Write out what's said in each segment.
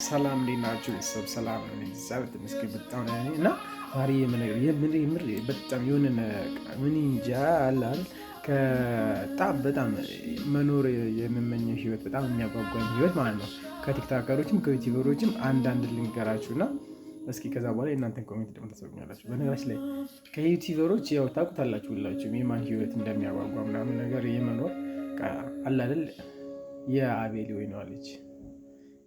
ሰላም እንዴት ናችሁ? ቤተሰብ ሰላም ነው። እግዚአብሔር ይመስገን በጣም ነኝ እና ዛሬ የምር በጣም የሆነ ምን እንጃ አለ አይደል በጣም መኖር የምመኘው ህይወት በጣም የሚያጓጓኝ ህይወት ማለት ነው። ከቲክቶከሮችም ከዩቲዩበሮችም አንዳንድ ልንገራችሁና እስኪ ከዛ በኋላ የእናንተን ኮሜንት ደግሞ ታሰቡኛላችሁ። በነገራችን ላይ ከዩቲዩበሮች ያው ታውቁታላችሁ ሁላችሁም የማን ህይወት እንደሚያጓጓ ምናምን ነገር የመኖር አለ አይደል የአቤል ወይኗ ልጅ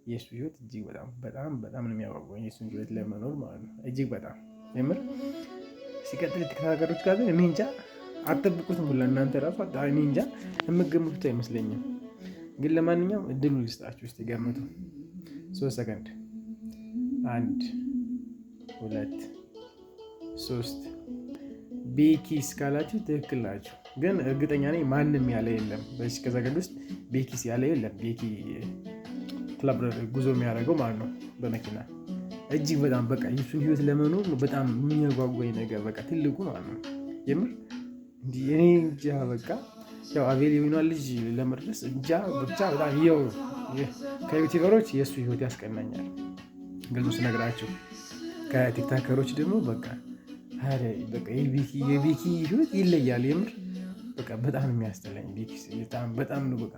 የሱ ህይወት እጅግ በጣም ነው የሚያጓጓኝ። የሱን ህይወት ለመኖር ማለት ነው እጅግ በጣም የምር። ሲቀጥል ቲክቶከሮች ጋር ግን እኔ እንጃ አትጠብቁትም ሁላ እናንተ ራሱ እኔ እንጃ የምትገምቱት አይመስለኝም። ግን ለማንኛውም እድሉ ልስጣችሁ እስቲ ገምቱ። 3 ሰከንድ 1 2 3 ቤኪ እስካላችሁ ትክክል ናችሁ። ግን እርግጠኛ ነኝ ማንም ያለ የለም በዚህ ከሰከንድ ውስጥ ቤኪስ ያለ የለም። ቤኪ ክለብ ጉዞ የሚያደርገው ማለት ነው በመኪና እጅግ በጣም በቃ የሱን ህይወት ለመኖር በጣም የሚያጓጓኝ ነገር በቃ ትልቁ ማለት ነው የምር። እንዴ እኔ እንጃ በቃ ያው አቤል የሆነ ልጅ ለመድረስ እንጃ ብቻ በጣም ይኸው ከዩቲዩበሮች የሱ ህይወት ያስቀናኛል። ግልጹ ስነግራችሁ ከቲክቶከሮች ደግሞ በቃ አረ በቃ የቤኪ ህይወት ይለያል የምር። በቃ በጣም የሚያስጠላኝ ቤኪ በጣም ነው በቃ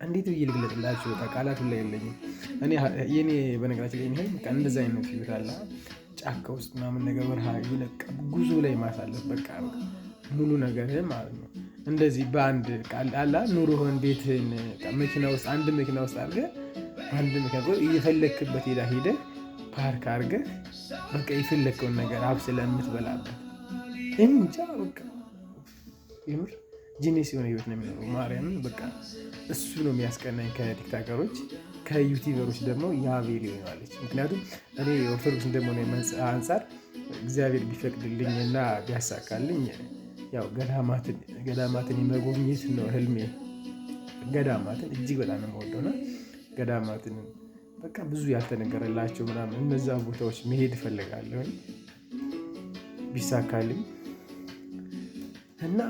እንዴት ብዬ ልግለጽላችሁ? በቃ ቃላት ላይ የለኝም። የኔ በነገራችን ላይ ይሄ በቃ እንደዛ አይነት ህይወት አለ ጫካ ውስጥ ምናምን ነገር በረሃ ይለቀ ጉዞ ላይ ማሳለፍ በቃ ሙሉ ነገር ማለት ነው። እንደዚህ በአንድ ቃል አላ ኑሮህን ቤትህን መኪና ውስጥ አንድ መኪና ውስጥ አድርገህ አንድ መኪና እየፈለክበት ሄደህ ፓርክ አድርገህ በቃ የፈለከውን ነገር አብስለህ የምትበላበት እንጃ በቃ ይምር ጂኒስ የሆነ ህይወት ነው የሚኖረው። ማርያምን በቃ እሱ ነው የሚያስቀናኝ ከቲክቶከሮች። ከዩቲዩበሮች ደግሞ የአቤል ይሆናለች። ምክንያቱም እኔ ኦርቶዶክስ እንደመሆነ አንጻር እግዚአብሔር ቢፈቅድልኝ እና ቢያሳካልኝ ያው ገዳማትን የመጎብኘት ነው ህልሜ። ገዳማትን እጅግ በጣም ነው የምወደውና ገዳማትን በቃ ብዙ ያልተነገረላቸው ምናምን እነዛ ቦታዎች መሄድ እፈልጋለሁ ቢሳካልኝ። እና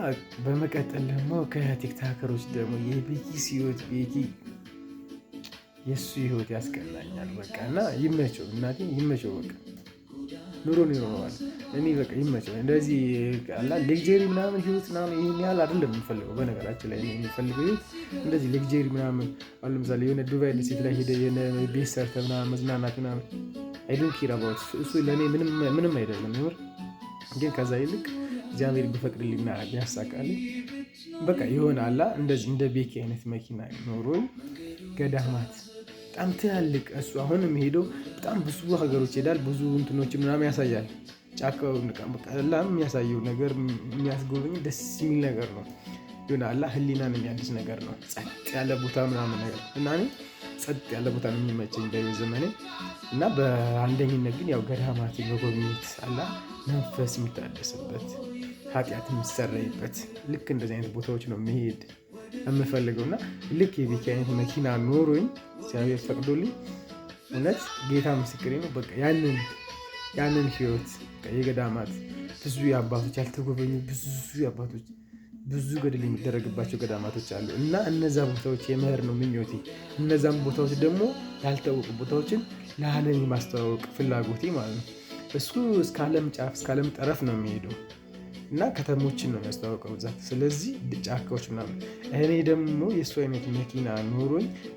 በመቀጠል ደግሞ ከቲክቶከሮች ደግሞ የቤኪ ህይወት ቤኪ የሱ ህይወት ያስቀናኛል በቃ። እና ይመቸው እናቴ ይመቸው በቃ ኑሮን ይኖረዋል። እኔ በቃ ይመቸው እንደዚህ አላ ሌክጀሪ ምናምን ህይወት ምናምን ይሄን ያህል አይደለም የምፈልገው። በነገራችን ላይ እኔ የምፈልገው ህይወት እንደዚህ ሌክጀሪ ምናምን አሁን ለምሳሌ የሆነ ዱባይ ደሴት ላይ ሄደ የሆነ ቤት ሰርተህ ምናምን መዝናናት ምናምን አይ ዶንት ኬር አባውት እሱ ለእኔ ምንም አይደለም ይምር። ግን ከዛ ይልቅ እግዚአብሔር ቢፈቅድልኝና ቢያሳካልኝ በቃ የሆነ አላ እንደዚህ እንደ ቤኪ አይነት መኪና ኖሮኝ ገዳማት በጣም ትላልቅ እሱ አሁን የሚሄደው በጣም ብዙ ሀገሮች ይሄዳል። ብዙ እንትኖች ምናምን ያሳያል። ጫካው በቃ የሚያሳየው ነገር የሚያስጎበኝ ደስ የሚል ነገር ነው። የሆነ አላ ህሊናን የሚያድስ ነገር ነው። ጸጥ ያለ ቦታ ምናምን ነገር እና እኔ ጸጥ ያለ ቦታ ነው የሚመቸኝ በህይወት ዘመኔ። እና በአንደኝነት ግን ያው ገዳማትን መጎብኘት አላ መንፈስ የሚታደስበት ኃጢአት የሚሰረይበት ልክ እንደዚህ አይነት ቦታዎች ነው መሄድ የምፈልገው። እና ልክ የቤኪ አይነት መኪና ኖሮኝ እግዚአብሔር ፈቅዶልኝ እውነት ጌታ ምስክሬ ነው በቃ ያንን ህይወት የገዳማት ብዙ የአባቶች ያልተጎበኙ ብዙ ገድል የሚደረግባቸው ገዳማቶች አሉ። እና እነዛ ቦታዎች የመሄድ ነው ምኞቴ። እነዛም ቦታዎች ደግሞ ያልታወቁ ቦታዎችን ለዓለም የማስተዋወቅ ፍላጎቴ ማለት ነው። እሱ እስከ ዓለም ጫፍ እስከ ዓለም ጠረፍ ነው የሚሄደው እና ከተሞችን ነው የሚያስተዋውቀው ብዛት። ስለዚህ ጫካዎች ምናምን እኔ ደግሞ የእሱ አይነት መኪና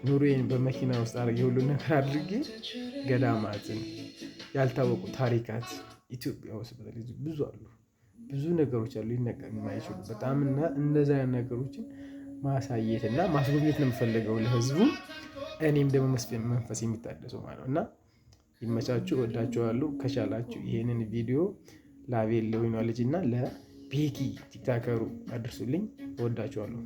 ኑሮዬን በመኪና ውስጥ አድርጌ ሁሉ ነገር አድርጌ ገዳማትን ያልታወቁ ታሪካት ኢትዮጵያ ውስጥ ብዙ አሉ። ብዙ ነገሮች አሉ ሊነገር የማይችሉ በጣም እና እነዚያ ነገሮችን ማሳየት እና ማስጎብኘት ነው የምፈልገው ለህዝቡ። እኔም ደግሞ መንፈስ የሚታደሰው ማለት ነው። እና ይመቻችሁ፣ እወዳችኋለሁ። ከቻላችሁ ይሄንን ቪዲዮ ለአቤል ለወይኗ ልጅ እና ለቤኪ ቲክቶከሩ አድርሱልኝ። እወዳችኋለሁ።